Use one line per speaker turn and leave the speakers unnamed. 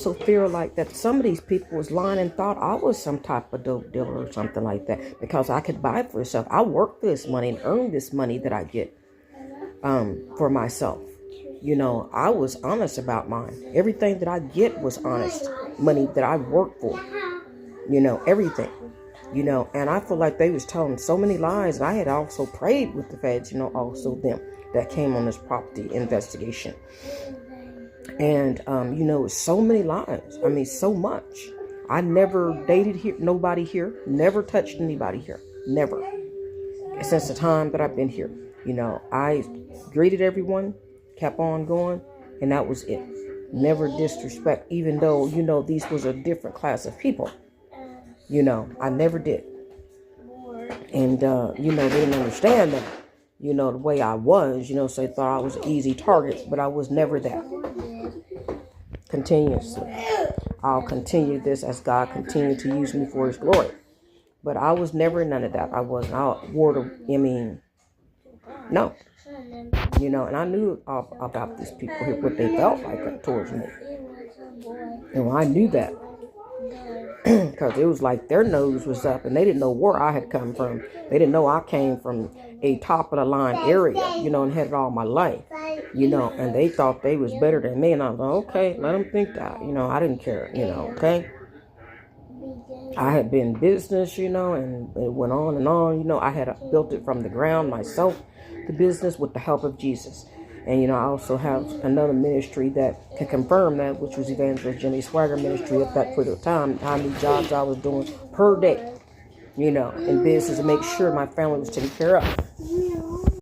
also feel like that some of these people was lying and thought I was some type of dope dealer or something like that, because I could buy for myself. I work for this money and earn this money that I get for myself. You know, I was honest about mine. Everything that I get was honest money that I work for. You know, everything. You know, and I feel like they was telling so many lies. And I had also prayed with the feds, you know, also them that came on this property investigation. And, you know, so many lies. I mean, so much. I never dated here, nobody here, never touched anybody here, never. Since the time that I've been here, you know, I greeted everyone, kept on going, and that was it. Never disrespect, even though, you know, these was a different class of people. You know, I never did. And, you know, they didn't understand that, you know, the way I was, you know, so they thought I was an easy target, but I was never that. Continuously. I'll continue this as God continued to use me for his glory. But I was never none of that. I wasn't. No. You know, and I knew about these people here, what they felt like towards me. And I knew that. Because it was like their nose was up and they didn't know where I had come from. They didn't know I came from a top of the line area, you know, and had it all my life, you know, and they thought they was better than me. And I was like, okay, let them think that, you know, I didn't care, you know, okay. I had been in business, you know, and it went on and on, you know. I had built it from the ground myself, the business, with the help of Jesus. And, you know, I also have another ministry that can confirm that, which was Evangelist Jimmy Swagger Ministry at that particular time, how many jobs I was doing per day, you know, in business to make sure my family was taken care of.